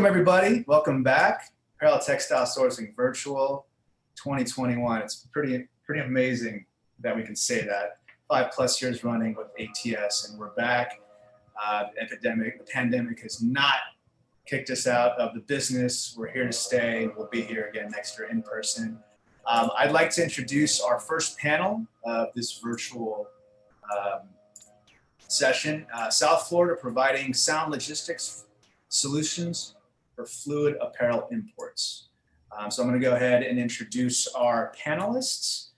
Welcome, everybody. Welcome back. Apparel Textile Sourcing Virtual 2021. It's pretty amazing that we can say that. 5+ years running with ATS, and we're back. The pandemic has not kicked us out of the business. We're here to stay. We'll be here again next year in person. I'd like to introduce our first panel of this virtual session. South Florida providing sound logistics solutions for fluid apparel imports. So I'm going to go ahead and introduce our panelists.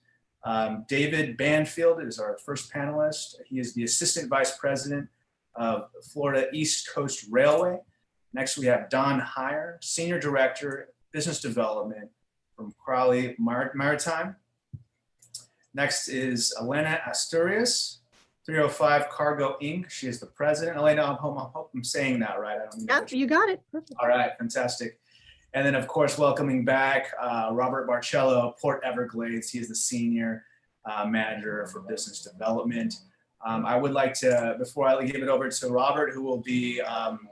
David Banfield is our first panelist. He is the Assistant Vice President of Florida East Coast Railway. Next, we have Don Heyer, Senior Director, Business Development from Crowley Maritime. Next is Elena Asturias, 305 Cargo Inc. She is the president. Elena, I hope I'm saying that right. You got it. Perfect. All right, fantastic. And then, of course, welcoming back Robert Barcelo, Port Everglades. He is the senior manager for business development. I would like to, before I give it over to Robert, who will be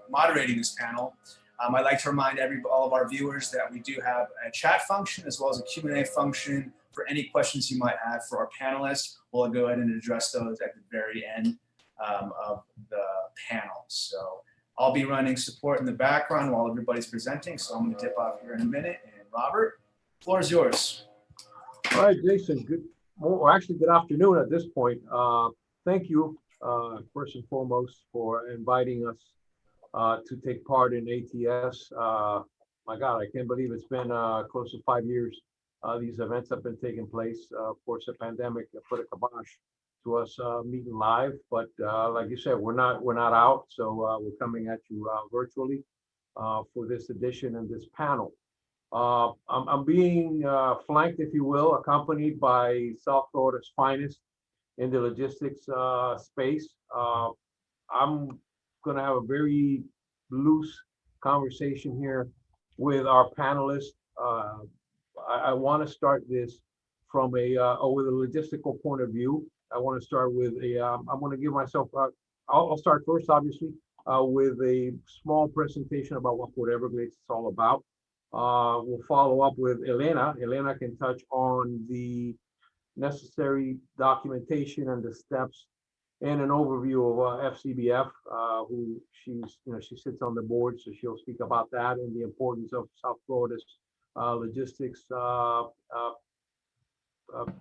moderating this panel, I'd like to remind all of our viewers that we do have a chat function as well as a Q&A function for any questions you might have for our panelists. We'll go ahead and address those at the very end of the panel. So I'll be running support in the background while everybody's presenting. So I'm going to dip off here in a minute. And Robert, the floor is yours. All right, Jason. Good afternoon at this point. Thank you, first and foremost, for inviting us to take part in ATS. My God, I can't believe it's been close to 5 years. These events have been taking place. Of course, the pandemic put a kibosh to us meeting live, but like you said, we're not out, so we're coming at you virtually for this edition and this panel. I'm being flanked, if you will, accompanied by South Florida's finest in the logistics space. I'm going to have a very loose conversation here with our panelists. I want to start this from with a logistical point of view. I want to start with I'm going to give myself, I'll start first, obviously, with a small presentation about what Port Everglades is all about. We'll follow up with Elena. Elena can touch on the necessary documentation and the steps and an overview of FCBF, who she sits on the board, so she'll speak about that and the importance of South Florida's logistics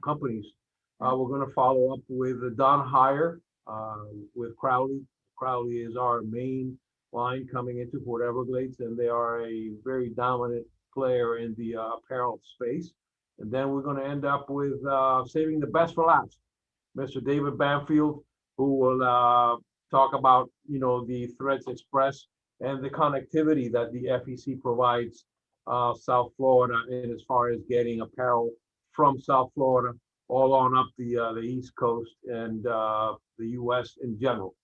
companies. We're going to follow up with Don Heyer with Crowley. Crowley is our main line coming into Port Everglades, and they are a very dominant player in the apparel space. And then we're going to end up with saving the best for last, Mr. David Banfield, who will talk about the Threads Express and the connectivity that the FEC provides South Florida in as far as getting apparel from South Florida all on up the East Coast and the U.S. in general.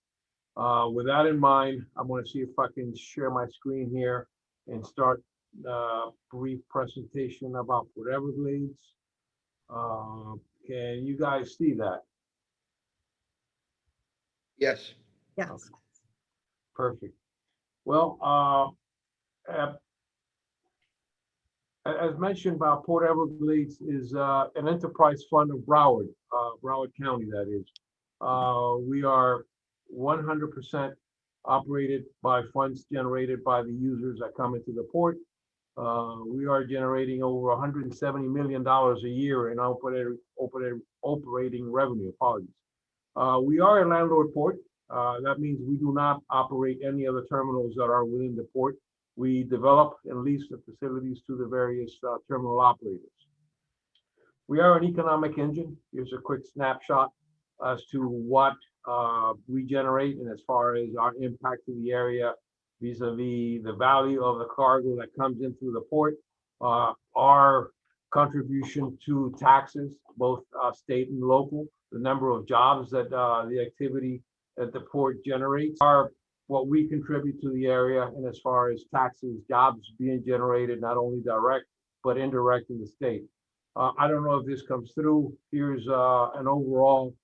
With that in mind, I'm going to see if I can share my screen here and start a brief presentation about Port Everglades. Can you guys see that? Yes. Yes. Perfect. Well, as mentioned, about Port Everglades is an enterprise fund of Broward County, that is. We are 100% operated by funds generated by the users that come into the port. We are generating over $170 million a year in operating revenue. Apologies. We are a landlord port. That means we do not operate any other terminals that are within the port. We develop and lease the facilities to the various terminal operators. We are an economic engine. Here's a quick snapshot as to what we generate and as far as our impact to the area vis-a-vis the value of the cargo that comes in through the port, our contribution to taxes, both state and local, the number of jobs that the activity at the port generates, what we contribute to the area, and as far as taxes, jobs being generated, not only direct, but indirect in the state. I don't know if this comes through. Here's an overall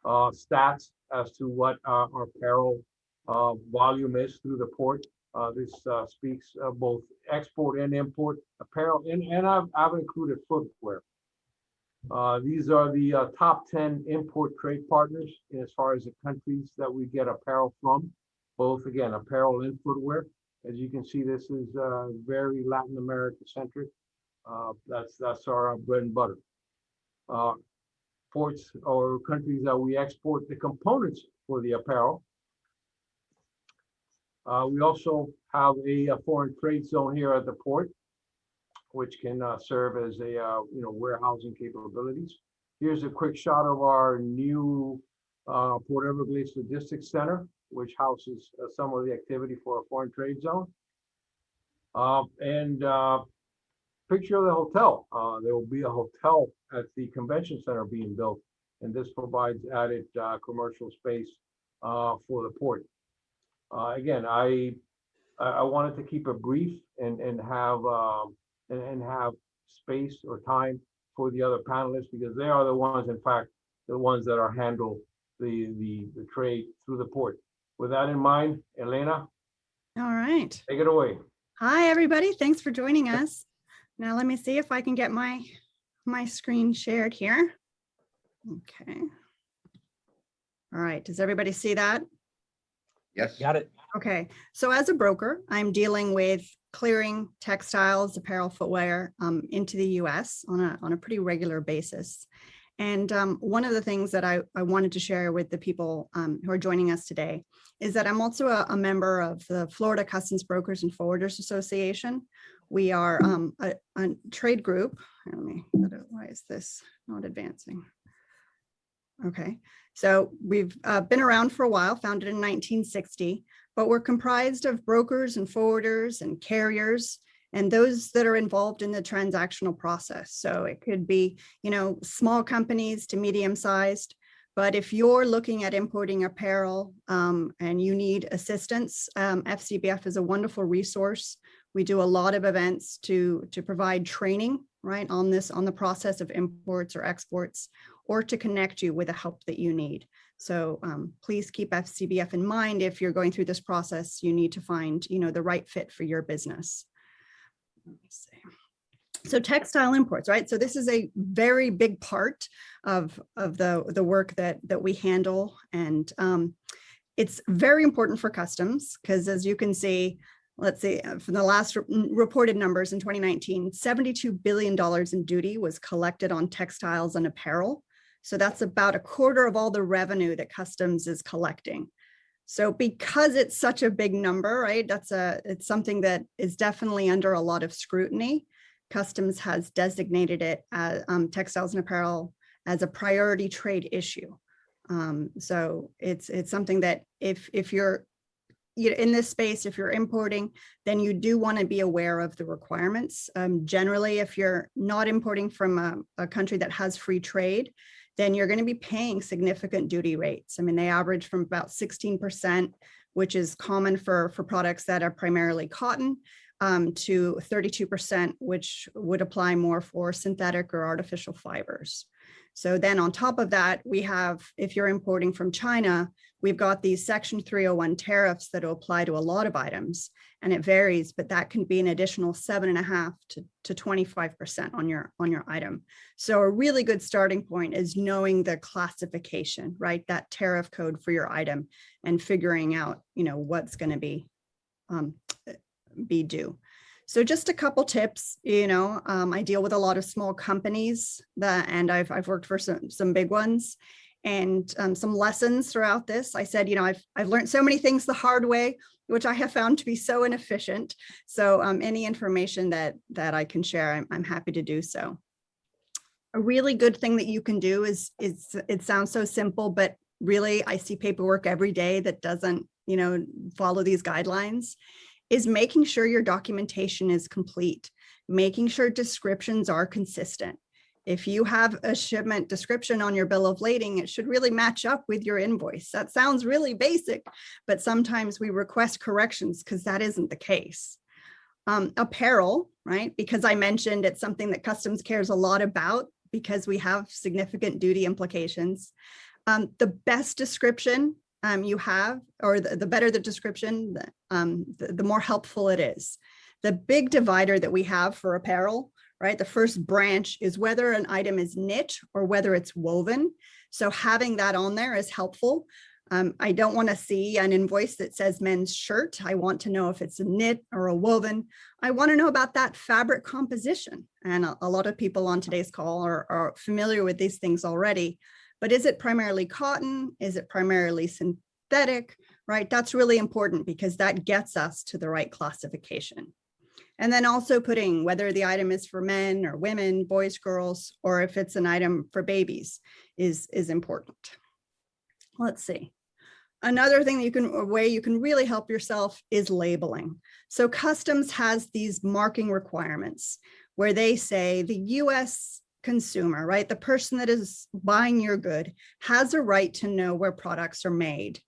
stats as to what our apparel volume is through the port. This speaks of both export and import apparel, and I've included footwear. These are the top 10 import trade partners as far as the countries that we get apparel from, both, again, apparel and footwear. As you can see, this is very Latin America centric. That's our bread and butter. Ports or countries that we export the components for the apparel. We also have a foreign trade zone here at the port, which can serve as a warehousing capabilities. Here's a quick shot of our new Port Everglades Logistics Center, which houses some of the activity for a foreign trade zone. And picture of the hotel. There will be a hotel at the convention center being built, and this provides added commercial space for the port. Again, I wanted to keep it brief and have space or time for the other panelists, because they are the ones, in fact, the ones that are handle the trade through the port. With that in mind, Elena, All right. take it away. Hi, everybody. Thanks for joining us. Now, let me see if I can get my screen shared here. Okay. All right. Does everybody see that? Yes. Got it. Okay. So as a broker, I'm dealing with clearing textiles, apparel, footwear into the US on a pretty regular basis. And one of the things that I wanted to share with the people who are joining us today is that I'm also a member of the Florida Customs Brokers and Forwarders Association. We are a trade group. Let me, why is this not advancing? Okay, so we've been around for a while, founded in 1960, but we're comprised of brokers and forwarders and carriers and those that are involved in the transactional process. So it could be, small companies to medium-sized, but if you're looking at importing apparel and you need assistance, FCBF is a wonderful resource. We do a lot of events to provide training, right, on the process of imports or exports, or to connect you with the help that you need. So please keep FCBF in mind. If you're going through this process, you need to find, the right fit for your business. Let me see. So textile imports, right? So this is a very big part of the work that we handle. And it's very important for customs because, as you can see, let's see, from the last reported numbers in 2019, $72 billion in duty was collected on textiles and apparel. So that's about a quarter of all the revenue that customs is collecting. So because it's such a big number, right, it's something that is definitely under a lot of scrutiny. Customs has designated it as textiles and apparel as a priority trade issue. So it's something that if you're in this space, if you're importing, then you do want to be aware of the requirements. Generally, if you're not importing from a country that has free trade, then you're going to be paying significant duty rates. I mean, they average from about 16%, which is common for products that are primarily cotton, to 32%, which would apply more for synthetic or artificial fibers. So then on top of that, we have, if you're importing from China, we've got these Section 301 tariffs that will apply to a lot of items, and it varies, but that can be an additional 7.5% to 25% on your item. So a really good starting point is knowing the classification, right? That tariff code for your item and figuring out, what's going to be due. So just a couple tips, I deal with a lot of small companies and I've worked for some big ones, and some lessons throughout this. I said, I've learned so many things the hard way, which I have found to be so inefficient. So any information that I can share, I'm happy to do so. A really good thing that you can do is it sounds so simple, but really I see paperwork every day that doesn't, follow these guidelines, is making sure your documentation is complete, making sure descriptions are consistent. If you have a shipment description on your bill of lading, it should really match up with your invoice. That sounds really basic, but sometimes we request corrections because that isn't the case. Apparel, right? Because I mentioned it's something that customs cares a lot about because we have significant duty implications. The best description you have, or the better the description, the more helpful it is. The big divider that we have for apparel, right? The first branch is whether an item is knit or whether it's woven. So having that on there is helpful. I don't want to see an invoice that says men's shirt. I want to know if it's a knit or a woven. I want to know about that fabric composition. And a lot of people on today's call are familiar with these things already. But is it primarily cotton? Is it primarily synthetic? Right? That's really important because that gets us to the right classification. And then also putting whether the item is for men or women, boys, girls, or if it's an item for babies is important. Let's see. Another thing that you can really help yourself is labeling. So Customs has these marking requirements where they say the US consumer, right? The person that is buying your good has a right to know where products are made.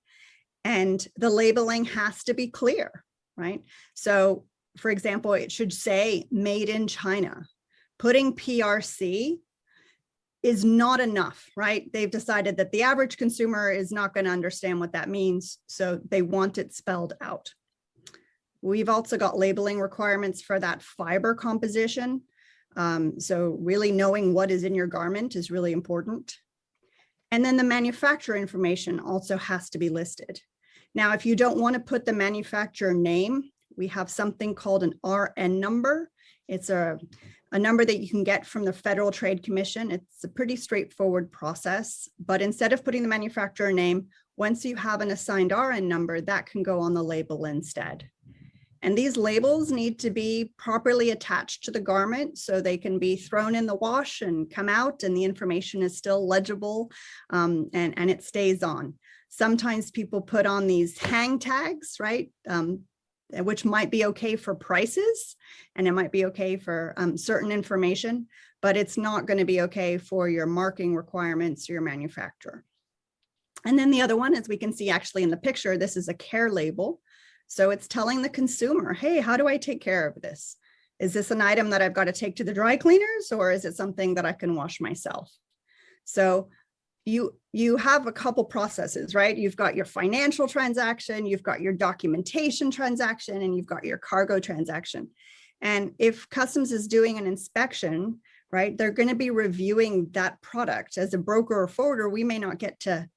And the labeling has to be clear, right? So for example, it should say made in China. Putting PRC is not enough, right? They've decided that the average consumer is not going to understand what that means, so they want it spelled out. We've also got labeling requirements for that fiber composition. So really knowing what is in your garment is really important. And then the manufacturer information also has to be listed. Now, if you don't want to put the manufacturer name, we have something called an RN number. It's a number that you can get from the Federal Trade Commission. It's a pretty straightforward process, but instead of putting the manufacturer name, once you have an assigned RN number, that can go on the label instead. And these labels need to be properly attached to the garment so they can be thrown in the wash and come out and the information is still legible and it stays on. Sometimes people put on these hang tags, right? Which might be okay for prices and it might be okay for certain information, but it's not going to be okay for your marking requirements or your manufacturer. And then the other one, as we can see actually in the picture, this is a care label. So it's telling the consumer, hey, how do I take care of this? Is this an item that I've got to take to the dry cleaners or is it something that I can wash myself? So you have a couple processes, right? You've got your financial transaction, you've got your documentation transaction, and you've got your cargo transaction. And if Customs is doing an inspection, right, they're going to be reviewing that product. As a broker or forwarder, we may not get to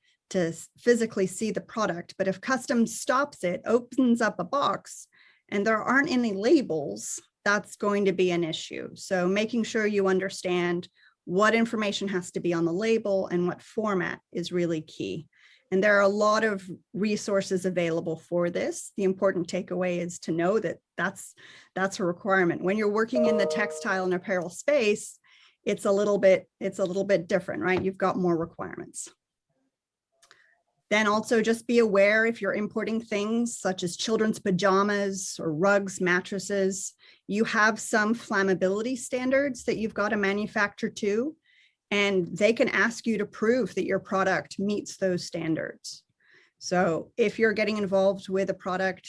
physically see the product, but if Customs stops it, opens up a box, and there aren't any labels, that's going to be an issue. So making sure you understand what information has to be on the label and what format is really key. And there are a lot of resources available for this. The important takeaway is to know that that's a requirement. When you're working in the textile and apparel space, it's a little bit different, right? You've got more requirements. Then also just be aware if you're importing things such as children's pajamas or rugs, mattresses, you have some flammability standards that you've got to manufacture to, and they can ask you to prove that your product meets those standards. So if you're getting involved with a product,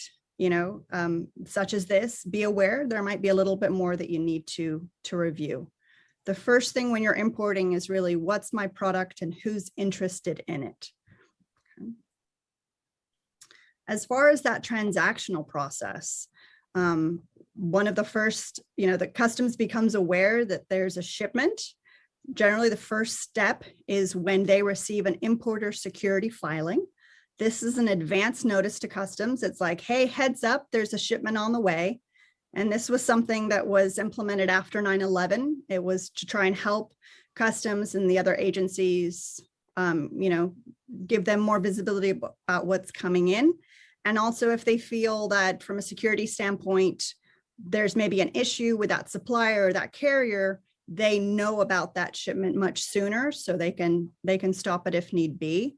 such as this, be aware there might be a little bit more that you need to review. The first thing when you're importing is really what's my product and who's interested in it. As far as that transactional process, one of the first, the Customs becomes aware that there's a shipment. Generally, the first step is when they receive an importer security filing. This is an advance notice to Customs. It's like, hey, heads up, there's a shipment on the way. And this was something that was implemented after 9/11. It was to try and help Customs and the other agencies, give them more visibility about what's coming in. And also if they feel that from a security standpoint, there's maybe an issue with that supplier or that carrier, they know about that shipment much sooner so they can stop it if need be.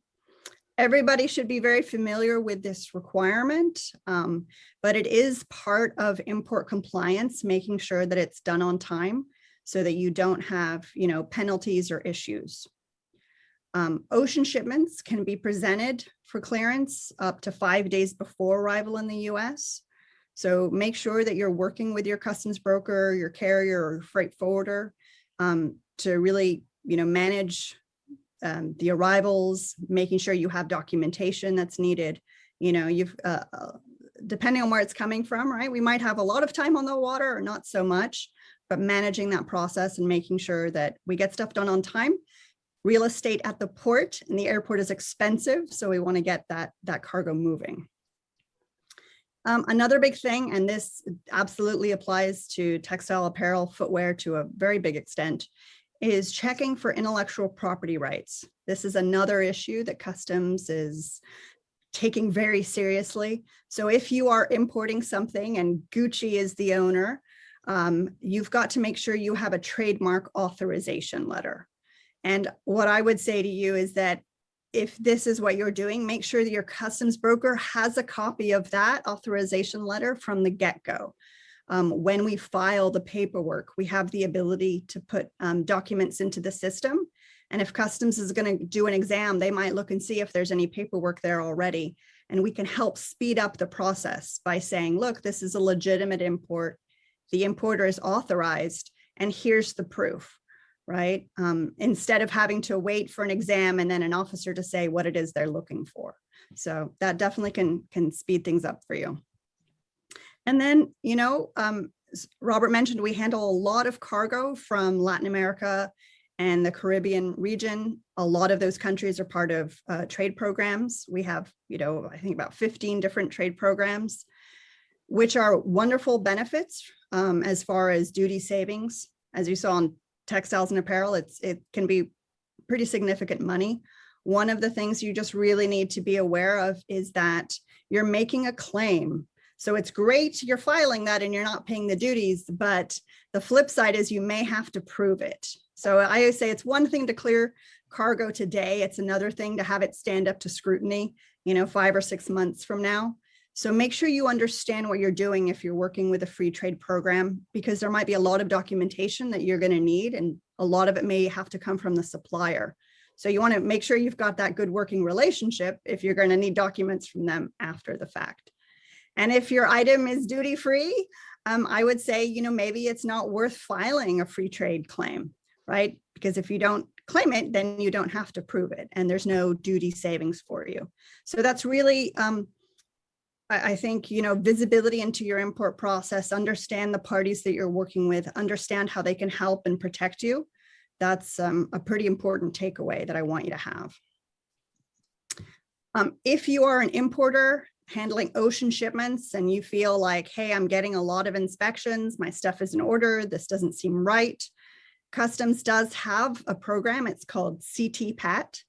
Everybody should be very familiar with this requirement, but it is part of import compliance, making sure that it's done on time so that you don't have, penalties or issues. Ocean shipments can be presented for clearance up to 5 days before arrival in the US. So make sure that you're working with your customs broker, your carrier or freight forwarder to really, manage the arrivals, making sure you have documentation that's needed. You know, you've depending on where it's coming from, right? We might have a lot of time on the water or not so much, but managing that process and making sure that we get stuff done on time. Real estate at the port and the airport is expensive, so we want to get that cargo moving. Another big thing, and this absolutely applies to textile, apparel, footwear to a very big extent, is checking for intellectual property rights. This is another issue that customs is taking very seriously. So if you are importing something and Gucci is the owner, you've got to make sure you have a trademark authorization letter. And what I would say to you is that if this is what you're doing, make sure that your customs broker has a copy of that authorization letter from the get-go. When we file the paperwork, we have the ability to put documents into the system. And if customs is going to do an exam, they might look and see if there's any paperwork there already. And we can help speed up the process by saying, look, this is a legitimate import. The importer is authorized, and here's the proof, right? Instead of having to wait for an exam and then an officer to say what it is they're looking for. So that definitely can speed things up for you. And then, you know, Robert mentioned we handle a lot of cargo from Latin America and the Caribbean region. A lot of those countries are part of trade programs. We have, you know, I think about 15 different trade programs, which are wonderful benefits as far as duty savings. As you saw on textiles and apparel, it can be pretty significant money. One of the things you just really need to be aware of is that you're making a claim. So it's great you're filing that and you're not paying the duties, but the flip side is you may have to prove it. So I always say it's one thing to clear cargo today. It's another thing to have it stand up to scrutiny, you know, 5 or 6 months from now. So make sure you understand what you're doing if you're working with a free trade program, because there might be a lot of documentation that you're going to need, and a lot of it may have to come from the supplier. So you want to make sure you've got that good working relationship if you're going to need documents from them after the fact. And if your item is duty free, I would say, you know, maybe it's not worth filing a free trade claim, right? Because if you don't claim it, then you don't have to prove it, and there's no duty savings for you. So that's really, I think, you know, visibility into your import process, understand the parties that you're working with, understand how they can help and protect you. That's a pretty important takeaway that I want you to have. If you are an importer handling ocean shipments and you feel like, hey, I'm getting a lot of inspections, my stuff is in order, this doesn't seem right, Customs does have a program. It's called CTPAT.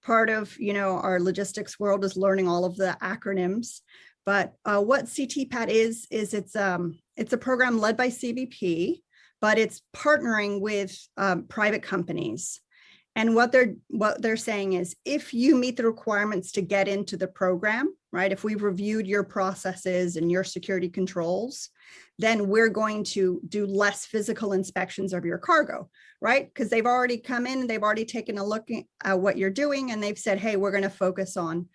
Part of, you know, our logistics world is learning all of the acronyms. But what CTPAT is it's a program led by CBP, but it's partnering with private companies. And what they're saying is, if you meet the requirements to get into the program, right? If we've reviewed your processes and your security controls, then we're going to do less physical inspections of your cargo, right? Because they've already come in and they've already taken a look at what you're doing, and they've said, hey, we're going to focus on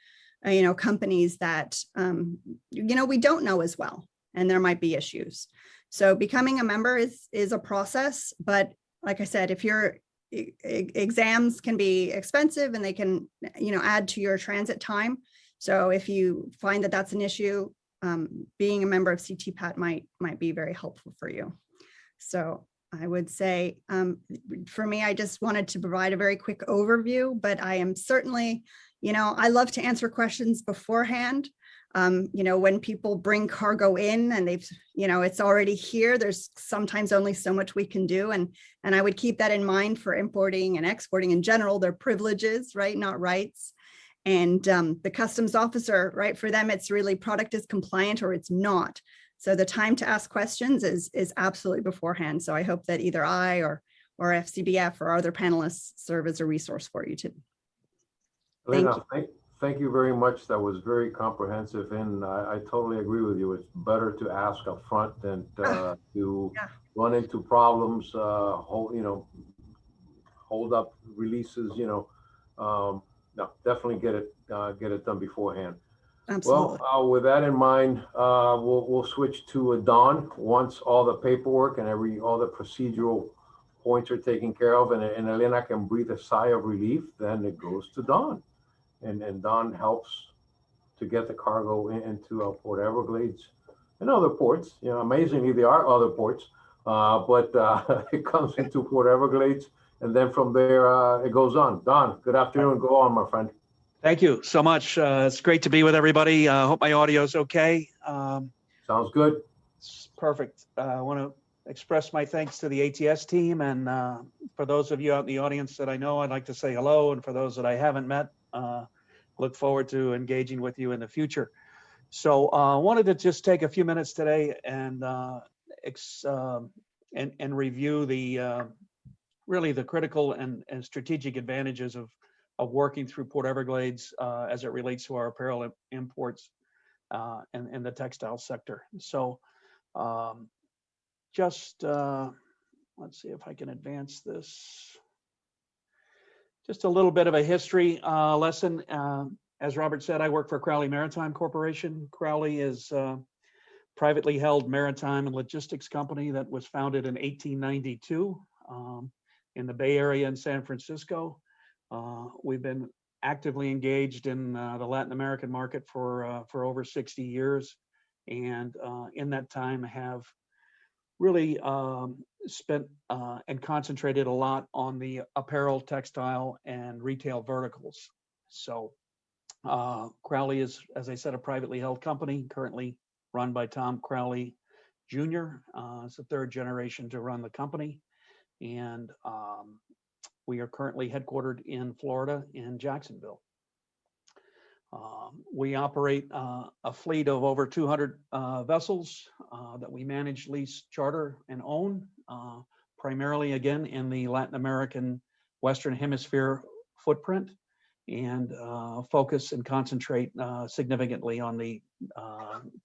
you know, companies that, you know, we don't know as well, and there might be issues. So becoming a member is a process, but like I said, if your exams can be expensive and they can, you know, add to your transit time. So if you find that that's an issue, being a member of CTPAT might be very helpful for you. So I would say, for me, I just wanted to provide a very quick overview, but I am certainly, you know, I love to answer questions beforehand. You know, when people bring cargo in and they've, you know, it's already here, there's sometimes only so much we can do. And I would keep that in mind for importing and exporting in general. They're privileges, right? Not rights. And the customs officer, right? For them, it's really product is compliant or it's not. So the time to ask questions is absolutely beforehand. So I hope that either I or FCBF or other panelists serve as a resource for you too. Elena, thank you very much. That was very comprehensive, and I totally agree with you. It's better to ask up front than to run into problems, hold up releases, you know. No, definitely get it done beforehand. Absolutely. Well, with that in mind, we'll switch to Dawn once all the paperwork and all the procedural points are taken care of, and Elena can breathe a sigh of relief, then it goes to Don. And Don helps to get the cargo into Port Everglades and other ports. You know, amazingly, there are other ports, but it comes into Port Everglades, and then from there, it goes on. Don, good afternoon. Go on, my friend. Thank you so much. It's great to be with everybody. Hope my audio is okay. Sounds good. It's perfect. I want to express my thanks to the ATS team. And for those of you out in the audience that I know, I'd like to say hello. And for those that I haven't met, look forward to engaging with you in the future. So I wanted to just take a few minutes today and review the really the critical and strategic advantages of working through Port Everglades as it relates to our apparel imports and the textile sector. So let's see if I can advance this. Just a little bit of a history lesson. As Robert said, I work for Crowley Maritime Corporation. Crowley is a privately held maritime and logistics company that was founded in 1892 in the Bay Area in San Francisco. We've been actively engaged in the Latin American market for over 60 years. And in that time have really spent and concentrated a lot on the apparel, textile, and retail verticals. So Crowley is, as I said, a privately held company, currently run by Tom Crowley Jr. It's the third generation to run the company. And we are currently headquartered in Florida, in Jacksonville. We operate a fleet of over 200 vessels that we manage, lease, charter, and own, primarily, again, in the Latin American Western Hemisphere footprint, and focus and concentrate significantly on the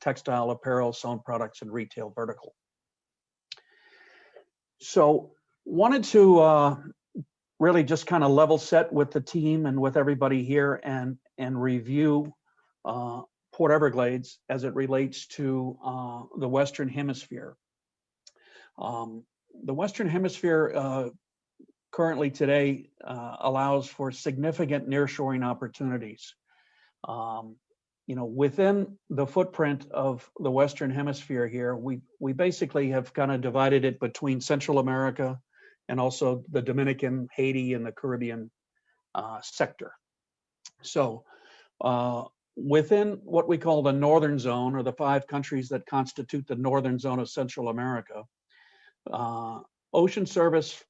textile, apparel, sewn products, and retail vertical. So wanted to really just kind of level set with the team and with everybody here and review Port Everglades as it relates to the Western Hemisphere. The Western Hemisphere currently today allows for significant nearshoring opportunities. You know, within the footprint of the Western Hemisphere here, we basically have kind of divided it between Central America and also the Dominican, Haiti, and the Caribbean sector. So within what we call the northern zone, or the 5 countries that constitute the northern zone of Central America, ocean service,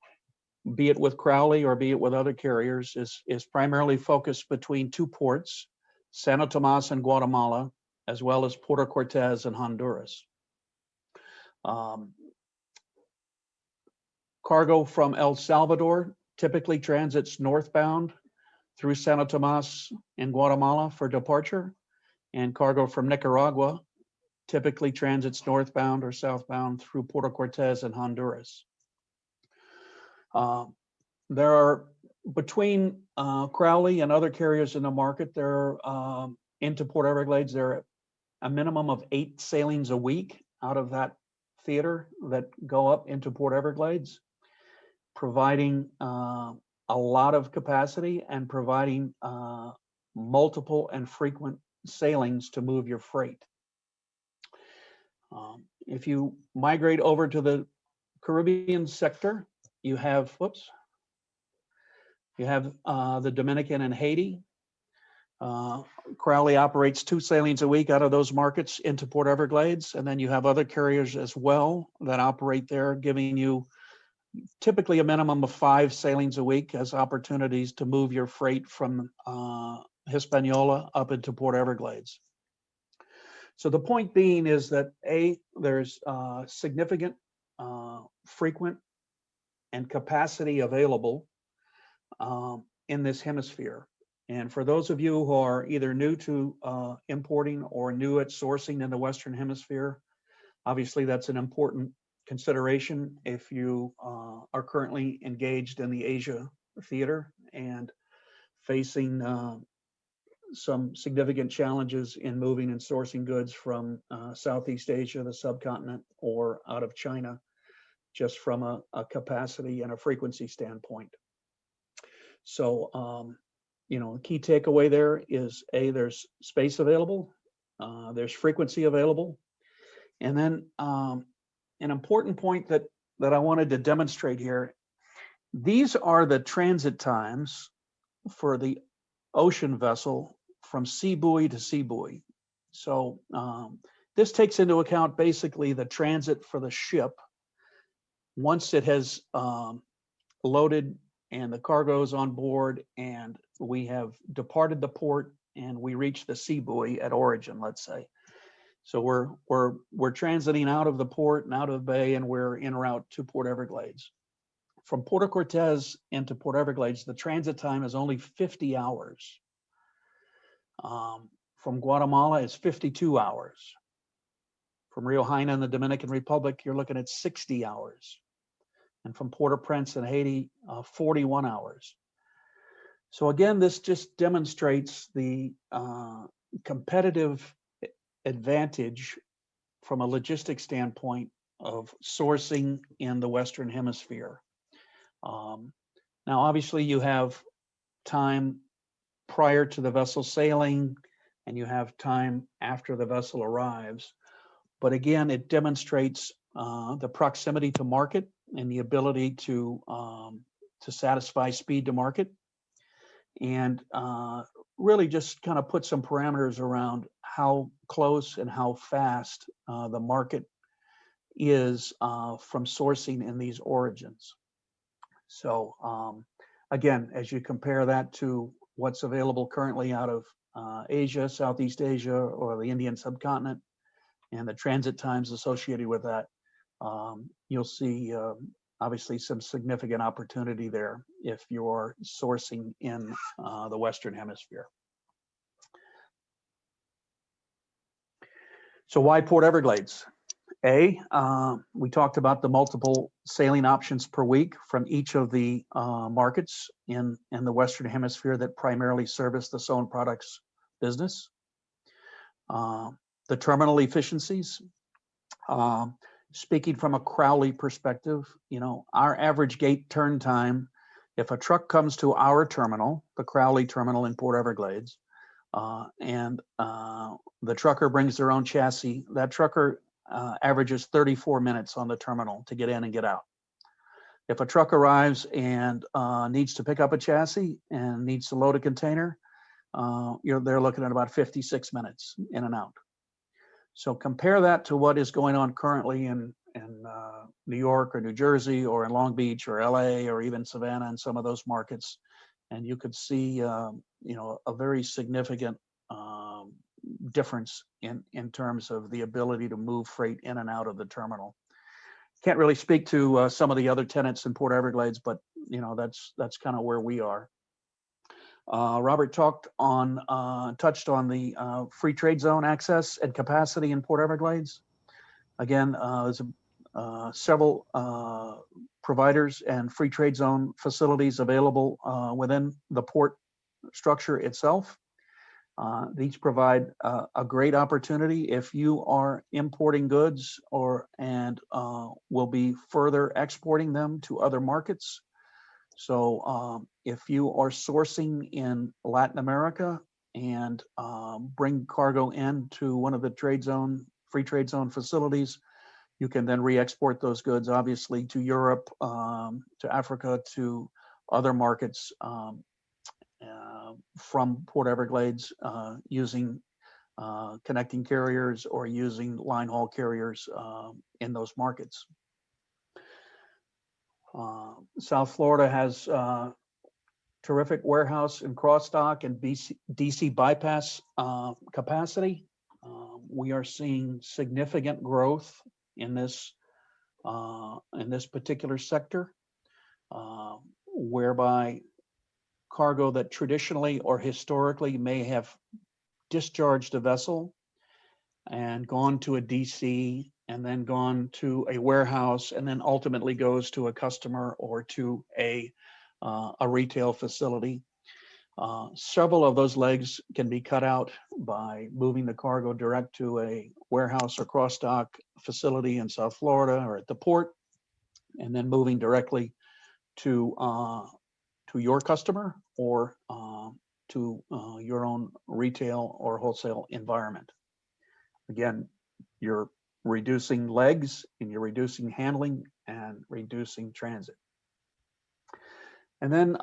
be it with Crowley or be it with other carriers, is primarily focused between 2 ports, Santo Tomas and Guatemala, as well as Puerto Cortez and Honduras. Cargo from El Salvador typically transits northbound through Santo Tomas and Guatemala for departure, and cargo from Nicaragua typically transits northbound or southbound through Puerto Cortez and Honduras. There are, between Crowley and other carriers in the market, there are, into Port Everglades, there are a minimum of 8 sailings a week out of that theater that go up into Port Everglades, providing a lot of capacity and providing multiple and frequent sailings to move your freight. If you migrate over to the Caribbean sector, you have, the Dominican and Haiti. Crowley operates 2 sailings a week out of those markets into Port Everglades, and then you have other carriers as well that operate there, giving you typically a minimum of 5 sailings a week as opportunities to move your freight from Hispaniola up into Port Everglades. So the point being is that there's significant, frequent, and capacity available in this hemisphere. And for those of you who are either new to importing or new at sourcing in the Western Hemisphere, obviously that's an important consideration if you are currently engaged in the Asia theater and facing some significant challenges in moving and sourcing goods from Southeast Asia, the subcontinent, or out of China just from a capacity and a frequency standpoint. So, key takeaway there is there's space available, there's frequency available. And then an important point that I wanted to demonstrate here, these are the transit times for the ocean vessel from sea buoy to sea buoy. So this takes into account basically the transit for the ship once it has loaded and the cargo is on board and we have departed the port and we reach the sea buoy at origin, let's say. So we're transiting out of the port and out of the bay, and we're en route to Port Everglades. From Puerto Cortez into Port Everglades, the transit time is only 50 hours. From Guatemala, it's 52 hours. From Rio Jaina in the Dominican Republic, you're looking at 60 hours. And from Port-au-Prince in Haiti, 41 hours. So again, this just demonstrates the competitive advantage from a logistics standpoint of sourcing in the Western Hemisphere. Now, obviously, you have time prior to the vessel sailing, and you have time after the vessel arrives. But again, it demonstrates the proximity to market and the ability to satisfy speed to market, and really just kind of put some parameters around how close and how fast the market is from sourcing in these origins. So again, as you compare that to what's available currently out of Asia, Southeast Asia, or the Indian subcontinent, and the transit times associated with that, you'll see obviously some significant opportunity there if you're sourcing in the Western Hemisphere. So why Port Everglades? We talked about the multiple sailing options per week from each of the markets in the Western Hemisphere that primarily service the sewn products business. The terminal efficiencies. Speaking from a Crowley perspective, our average gate turn time, if a truck comes to our terminal, the Crowley terminal in Port Everglades, and the trucker brings their own chassis, that trucker averages 34 minutes on the terminal to get in and get out. If a truck arrives and needs to pick up a chassis and needs to load a container, they're looking at about 56 minutes in and out. So compare that to what is going on currently in New York or New Jersey or in Long Beach or LA or even Savannah and some of those markets, and you could see a very significant difference in terms of the ability to move freight in and out of the terminal. Can't really speak to some of the other tenants in Port Everglades, but that's kind of where we are. Robert touched on the free trade zone access and capacity in Port Everglades. Again, there's several providers and free trade zone facilities available within the port structure itself. These provide a great opportunity if you are importing goods and will be further exporting them to other markets. So if you are sourcing in Latin America and bring cargo into one of the free trade zone facilities, you can then re-export those goods, obviously, to Europe, to Africa, to other markets from Port Everglades using connecting carriers or using line haul carriers in those markets. South Florida has terrific warehouse and cross dock and DC bypass capacity. We are seeing significant growth in this particular sector, whereby cargo that traditionally or historically may have discharged a vessel and gone to a DC and then gone to a warehouse and then ultimately goes to a customer or to a retail facility. Several of those legs can be cut out by moving the cargo direct to a warehouse or cross-dock facility in South Florida or at the port. and then moving directly to your customer or to your own retail or wholesale environment. Again, you're reducing legs and you're reducing handling and reducing transit. And then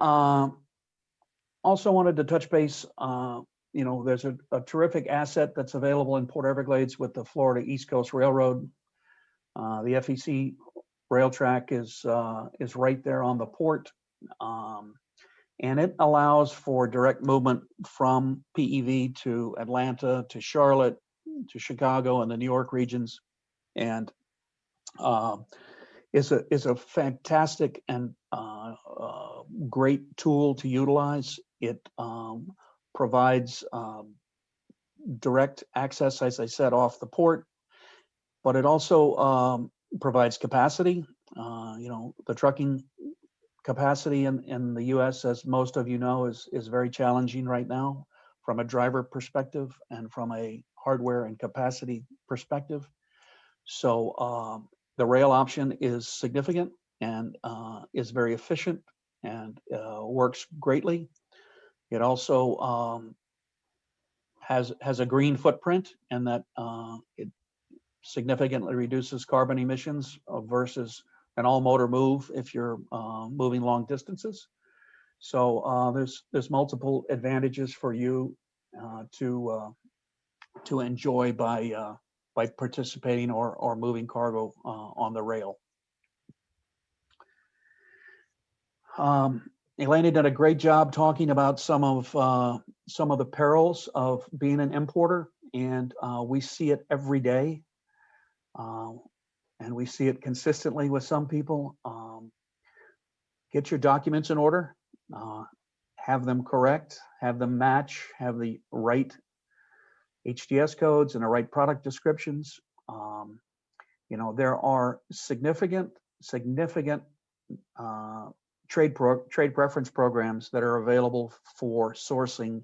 also wanted to touch base, there's a terrific asset that's available in Port Everglades with the Florida East Coast Railroad. The FEC rail track is right there on the port. And it allows for direct movement from PEV to Atlanta, to Charlotte, to Chicago, and the New York regions. And is a fantastic and great tool to utilize. It provides direct access, as I said, off the port, but it also provides capacity. The trucking capacity in the U.S., as most of you know, is very challenging right now from a driver perspective and from a hardware and capacity perspective. So the rail option is significant and is very efficient and works greatly. It also has a green footprint, and that it significantly reduces carbon emissions versus an all-motor move if you're moving long distances. So there's multiple advantages for you to enjoy by participating or moving cargo on the rail. Elena did a great job talking about some of the perils of being an importer, and we see it every day. And we see it consistently with some people. Get your documents in order, have them correct, have them match, have the right HDS codes and the right product descriptions. There are significant trade preference programs that are available for sourcing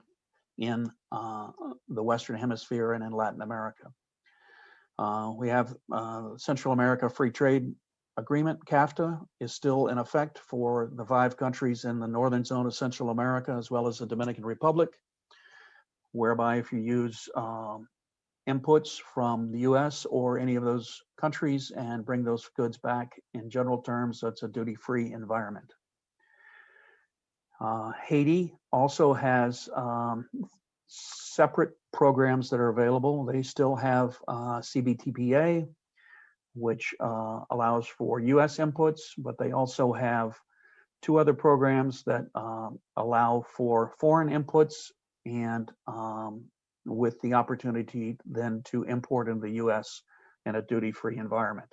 in the Western Hemisphere and in Latin America. We have Central America Free Trade Agreement, CAFTA, is still in effect for the 5 countries in the northern zone of Central America, as well as the Dominican Republic, whereby if you use inputs from the US or any of those countries and bring those goods back, in general terms, that's a duty-free environment. Haiti also has separate programs that are available. They still have CBTPA, which allows for US inputs, but they also have 2 other programs that allow for foreign inputs and with the opportunity then to import in the US in a duty-free environment.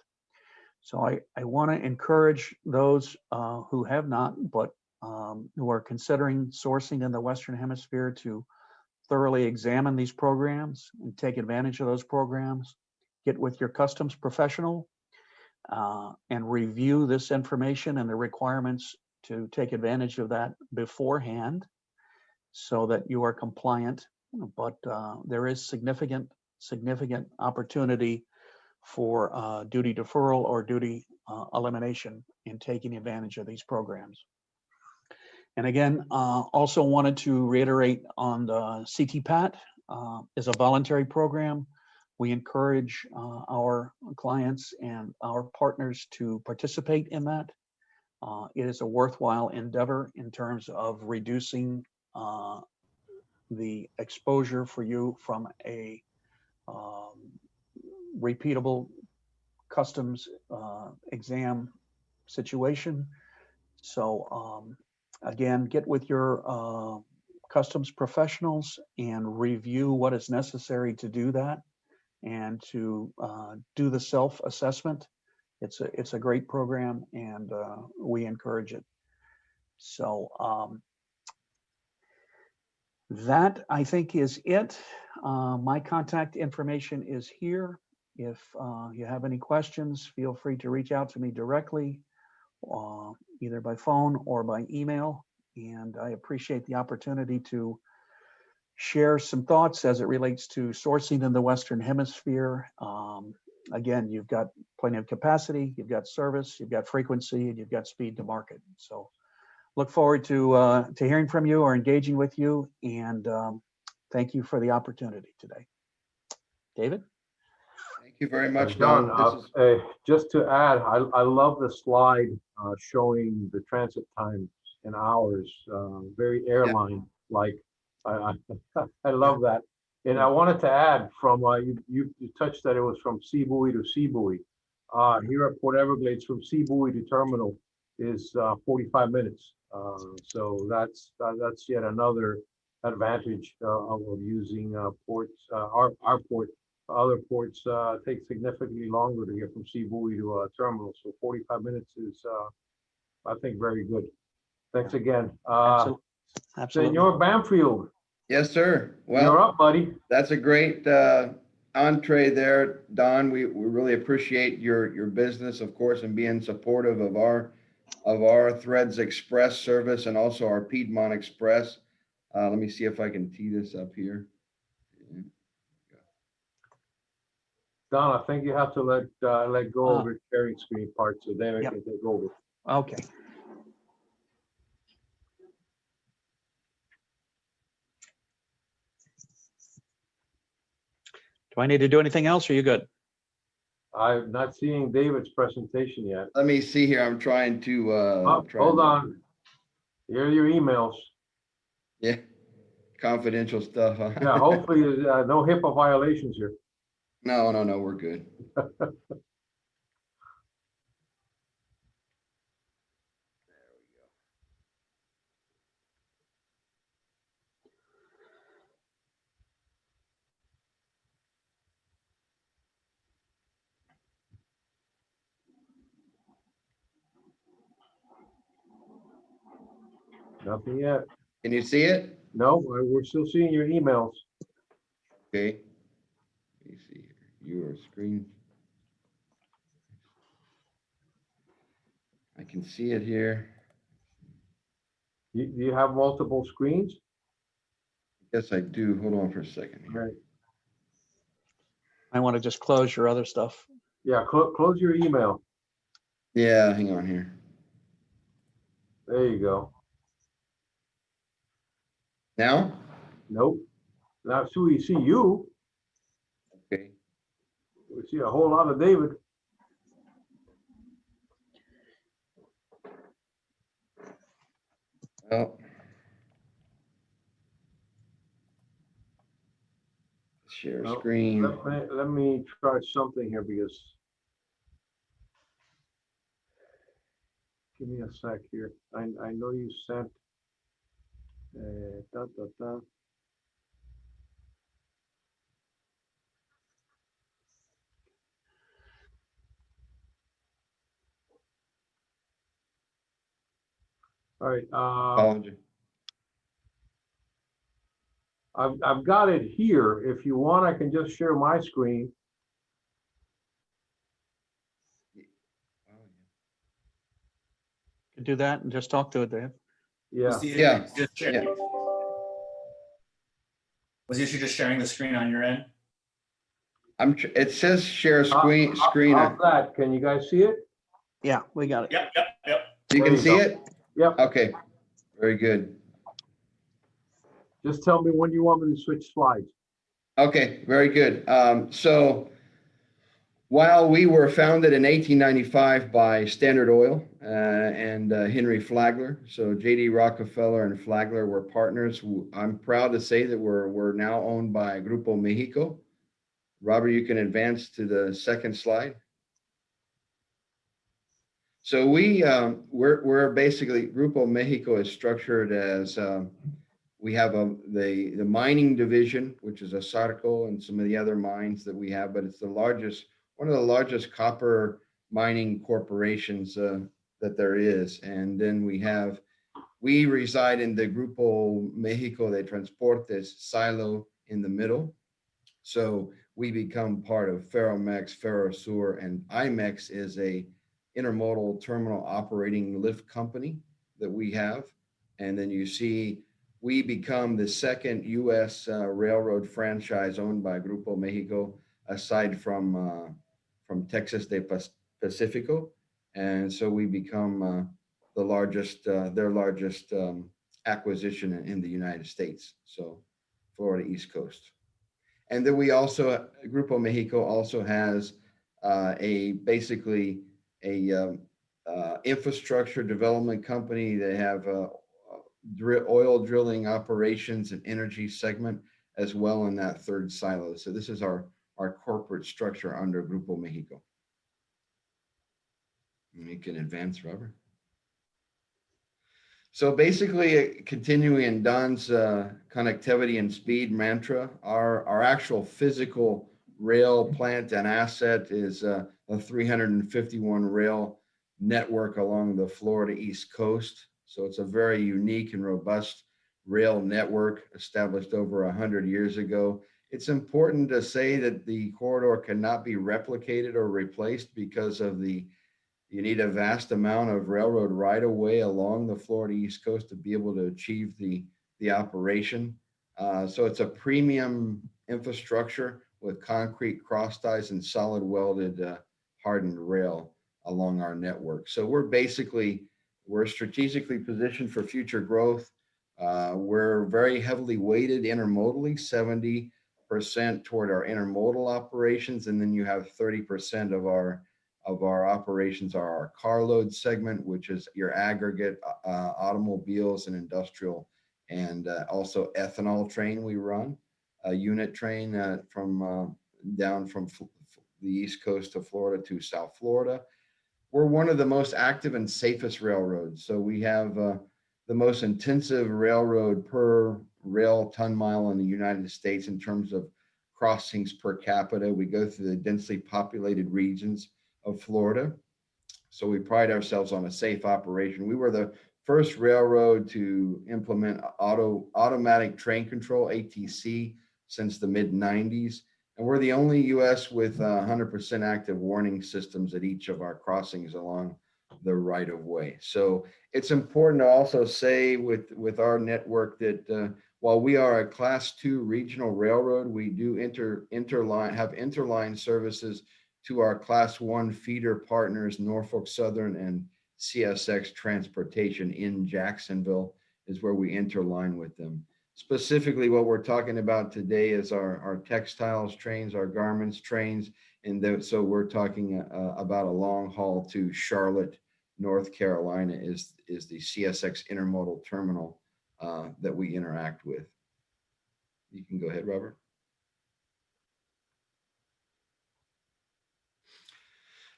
So I want to encourage those who have not, but who are considering sourcing in the Western Hemisphere to thoroughly examine these programs and take advantage of those programs. Get with your customs professional and review this information and the requirements to take advantage of that beforehand so that you are compliant. But there is significant opportunity for duty deferral or duty elimination in taking advantage of these programs. And again, also wanted to reiterate on the CTPAT is a voluntary program. We encourage our clients and our partners to participate in that. It is a worthwhile endeavor in terms of reducing the exposure for you from a repeatable customs exam situation. So again, get with your customs professionals and review what is necessary to do that and to do the self-assessment. It's a great program, and we encourage it. So that, I think, is it. My contact information is here. If you have any questions, feel free to reach out to me directly, either by phone or by email. And I appreciate the opportunity to share some thoughts as it relates to sourcing in the Western Hemisphere. again, you've got plenty of capacity, you've got service, you've got frequency, and you've got speed to market. So look forward to hearing from you or engaging with you. And thank you for the opportunity today. David? Thank you very much, John, Don. This is just to add, I love the slide showing the transit times in hours, very airline-like. I love that. And I wanted to add from, you touched that it was from sea buoy to sea buoy. Here at Port Everglades, from sea buoy to terminal is 45 minutes. So that's yet another advantage of using ports, our port. Other ports take significantly longer to get from sea buoy to a terminal. So 45 minutes is, I think, very good. Thanks again. Absolutely. Senor Banfield, yes, sir. you're Well, up, buddy. that's a great entree there, Don. We really appreciate your business, of course, and being supportive of our Threads Express service and also our Piedmont Express. Let me see if I can tee this up here. Don, I think you have to let go of your sharing screen part so then we Yep. can take over. Okay. Do I need to do anything else, or are you good? I'm not seeing David's presentation yet. Let me see here. I'm trying to. Hold on. Here are your emails. Yeah, confidential stuff. Huh? Yeah, hopefully no HIPAA violations here. No, we're good. Nothing yet. Can you see it? No, we're still seeing your emails. Okay. Let me see here. Your screen. I can see it here. Do you have multiple screens? Yes, I do. Hold on for a second here. Right. I want to just close your other stuff. Yeah, close your email. Yeah, hang on here. There you go. Now? Nope. Now, so we see you. Okay. We see a whole lot of David. Well. Share No, screen. Let me try something here because. Give me a sec here. I know you sent. All right. Apology. I've got it here. If you want, I can just share my screen. Could do that and just talk to it, Dave. Yeah. Yeah. Yeah. Was the issue just sharing the screen on your end? It says share screen. How's that? Can you guys see it? Yeah, we got it. Yep. You There can you see go. it? Yep. Okay. Very good. Just tell me when you want me to switch slides. Okay, very good. So while we were founded in 1895 by Standard Oil and Henry Flagler, so J.D. Rockefeller and Flagler were partners. I'm proud to say that we're now owned by Grupo Mexico. Robert, you can advance to the second slide. So we're basically, Grupo Mexico is structured as we have the mining division, which is Asarco and some of the other mines that we have, but it's one of the largest copper mining corporations that there is. And then we reside in the Grupo Mexico de Transportes silo in the middle. So we become part of Ferromex, Ferrosur, and IMEX is a intermodal terminal operating lift company that we have. And then you see we become the second U.S. railroad franchise owned by Grupo Mexico, aside from Texas de Pacifico. And so we become the largest, their largest acquisition in the United States. So Florida East Coast. And then we also, Grupo Mexico also has basically a infrastructure development company. They have oil drilling operations and energy segment as well in that third silo. So this is our corporate structure under Grupo Mexico. You can advance, Robert. So basically, continuing in Don's connectivity and speed mantra, our actual physical rail plant and asset is a 351 rail network along the Florida East Coast. So it's a very unique and robust rail network established over 100 years ago. It's important to say that the corridor cannot be replicated or replaced because of you need a vast amount of railroad right-of-way along the Florida East Coast to be able to achieve the operation. So it's a premium infrastructure with concrete cross ties and solid welded hardened rail along our network. So we're strategically positioned for future growth. We're very heavily weighted intermodally, 70% toward our intermodal operations, and then you have 30% of our operations are our carload segment, which is your aggregate automobiles and industrial, and also ethanol train we run, a unit train down from the East Coast to Florida to South Florida. We're one of the most active and safest railroads. So we have the most intensive railroad per rail ton mile in the United States in terms of crossings per capita. We go through the densely populated regions of Florida. So we pride ourselves on a safe operation. We were the first railroad to implement automatic train control, ATC, since the mid-90s. And we're the only US with 100% active warning systems at each of our crossings along the right of way. So it's important to also say with our network that while we are a Class II regional railroad, we do have interline services to our Class I feeder partners, Norfolk Southern and CSX Transportation in Jacksonville is where we interline with them. Specifically, what we're talking about today is our textiles trains, our garments trains. And so we're talking about a long haul to Charlotte, North Carolina is the CSX Intermodal terminal that we interact with. You can go ahead, Robert.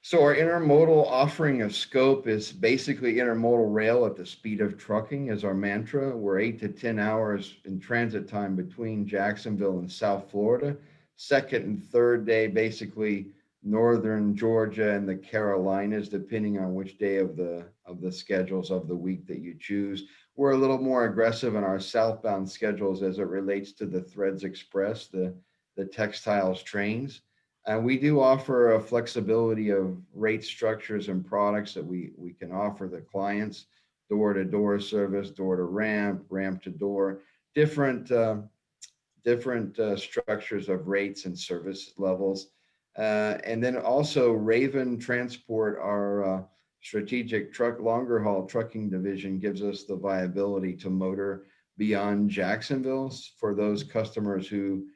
So our intermodal offering of scope is basically intermodal rail at the speed of trucking is our mantra. We're 8 to 10 hours in transit time between Jacksonville and South Florida. Second and third day, basically northern Georgia and the Carolinas, depending on which day of the schedules of the week that you choose. We're a little more aggressive in our southbound schedules as it relates to the Threads Express, the textiles trains. And we do offer a flexibility of rate structures and products that we can offer the clients, door-to-door service, door-to-ramp, ramp-to-door, different structures of rates and service levels. And then also Raven Transport, our strategic longer haul trucking division, gives us the viability to motor beyond Jacksonville for those customers who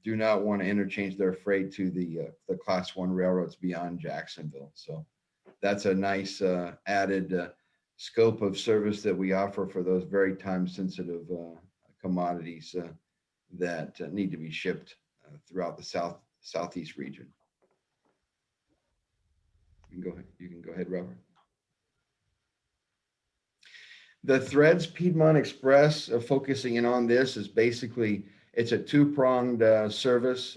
do not want to interchange their freight to the Class I railroads beyond Jacksonville. So that's a nice added scope of service that we offer for those very time-sensitive commodities that need to be shipped throughout the southeast region. You can go ahead, Robert. The Threads Piedmont Express, focusing in on this, is basically it's a two-pronged service.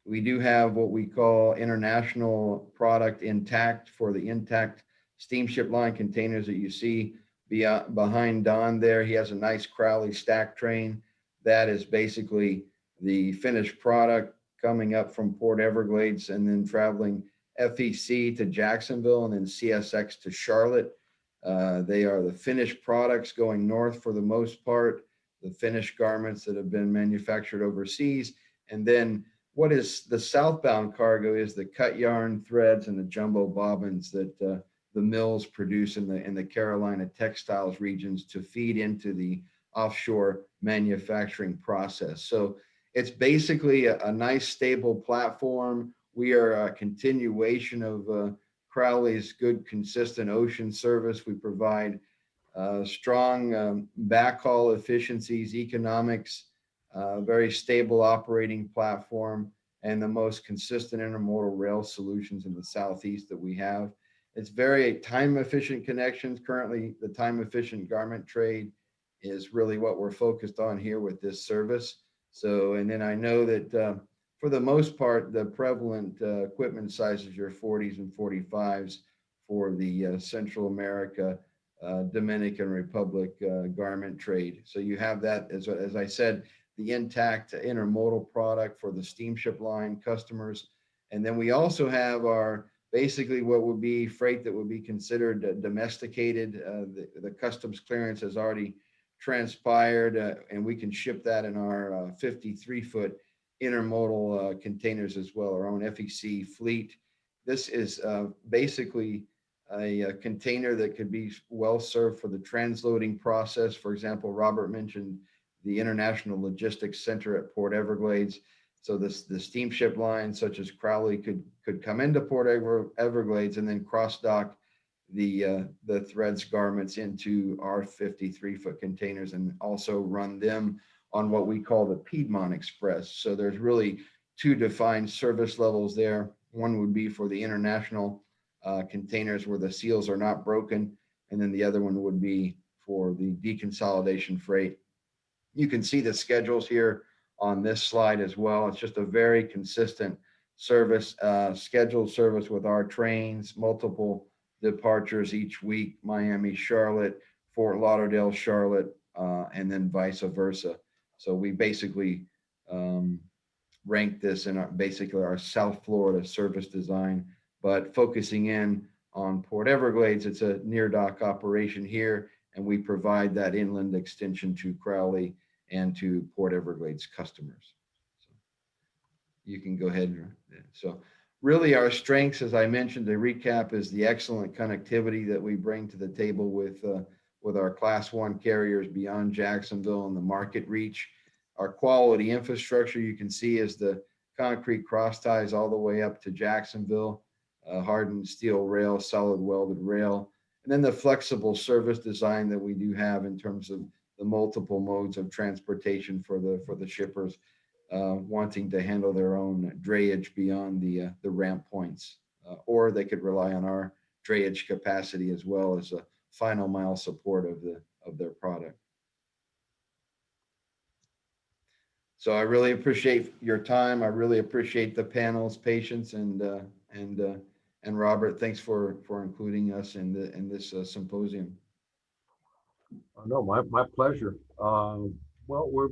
We do have what we call international product intact for the intact steamship line containers that you see behind Don there. He has a nice Crowley stack train. That is basically the finished product coming up from Port Everglades and then traveling FEC to Jacksonville and then CSX to Charlotte. They are the finished products going north for the most part, the finished garments that have been manufactured overseas. And then what is the southbound cargo is the cut yarn threads and the jumbo bobbins that the mills produce in the Carolina textiles regions to feed into the offshore manufacturing process. So it's basically a nice stable platform. We are a continuation of Crowley's good, consistent ocean service. We provide strong backhaul efficiencies, economics, very stable operating platform, and the most consistent intermodal rail solutions in the Southeast that we have. It's very time efficient connections. Currently, the time efficient garment trade is really what we're focused on here with this service. So, and then I know that for the most part, the prevalent equipment sizes are 40s and 45s for the Central America, Dominican Republic garment trade. So you have that, as I said, the intact intermodal product for the steamship line customers. And then we also have our basically what would be freight that would be considered domesticated. The customs clearance has already transpired and we can ship that in our 53-foot intermodal containers as well, our own FEC fleet. This is basically a container that could be well served for the transloading process. For example, Robert mentioned the International Logistics Center at Port Everglades. So the steamship lines such as Crowley could come into Port Everglades and then cross dock the threads garments into our 53-foot containers and also run them on what we call the Piedmont Express. So there's really two defined service levels there. One would be for the international containers where the seals are not broken, and then the other one would be for the deconsolidation freight. You can see the schedules here on this slide as well. It's just a very consistent service, scheduled service with our trains, multiple departures each week, Miami, Charlotte, Fort Lauderdale, Charlotte, and then vice versa. So we basically rank this in basically our South Florida service design, but focusing in on Port Everglades, it's a near dock operation here, and we provide that inland extension to Crowley and to Port Everglades customers. So you can go ahead. So really our strengths, as I mentioned, to recap, is the excellent connectivity that we bring to the table with our Class 1 carriers beyond Jacksonville and the market reach. Our quality infrastructure, you can see, is the concrete cross ties all the way up to Jacksonville, hardened steel rail, solid welded rail, and then the flexible service design that we do have in terms of the multiple modes of transportation for the shippers wanting to handle their own drayage beyond the ramp points, or they could rely on our drayage capacity as well as a final mile support of their product. So I really appreciate your time. I really appreciate the panel's patience, and Robert, thanks for including us in this symposium. No, my pleasure. Well, we're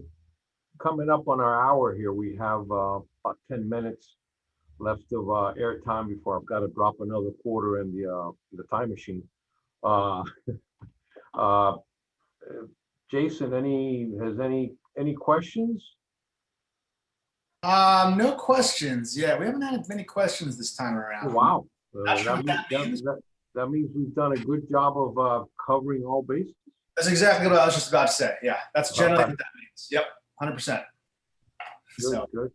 coming up on our hour here. We have about 10 minutes left of airtime before I've got to drop another quarter in the time machine. Jason, any questions? No questions. Yeah, we haven't had many questions this time around. Wow. Not sure what that means. That means we've done a good job of covering all bases. That's exactly what I was just about to say. Yeah, that's generally what that means. Yep, 100%. Good.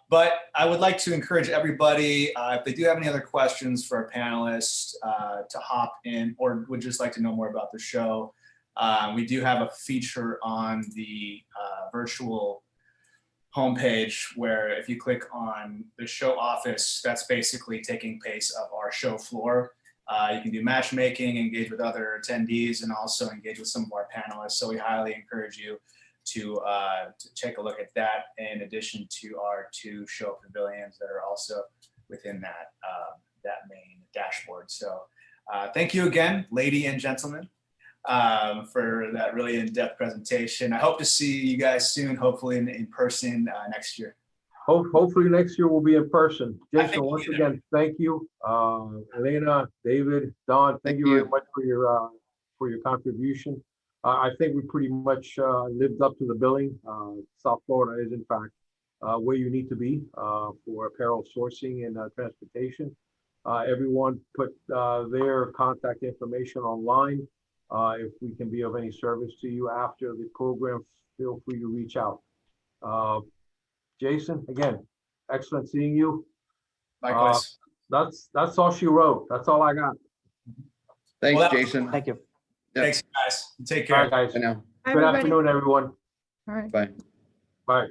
But I would like to encourage everybody, if they do have any other questions for our panelists, to hop in, or would just like to know more about the show. We do have a feature on the virtual homepage where if you click on the show office, that's basically taking place of our show floor. You can do matchmaking, engage with other attendees, and also engage with some of our panelists. So we highly encourage you to take a look at that, in addition to our 2 show pavilions that are also within that main dashboard. So thank you again, ladies and gentlemen, for that really in-depth presentation. I hope to see you guys soon, hopefully in person next year. Hopefully next year we'll be in person. Jason, once again, thank you. Elena, David, Don, thank you very much for your contribution. I think we pretty much lived up to the billing. South Florida is in fact where you need to be for apparel sourcing and transportation. Everyone put their contact information online. If we can be of any service to you after the program, feel free to reach out. Jason, again, excellent seeing you. Likewise. That's all she wrote. That's all I got. Thanks, Well, Jason. Thank you. Yep. Thanks, guys. Take All care. right, guys. Bye now. Hi, Good everybody. afternoon, everyone. All right. Bye. Bye.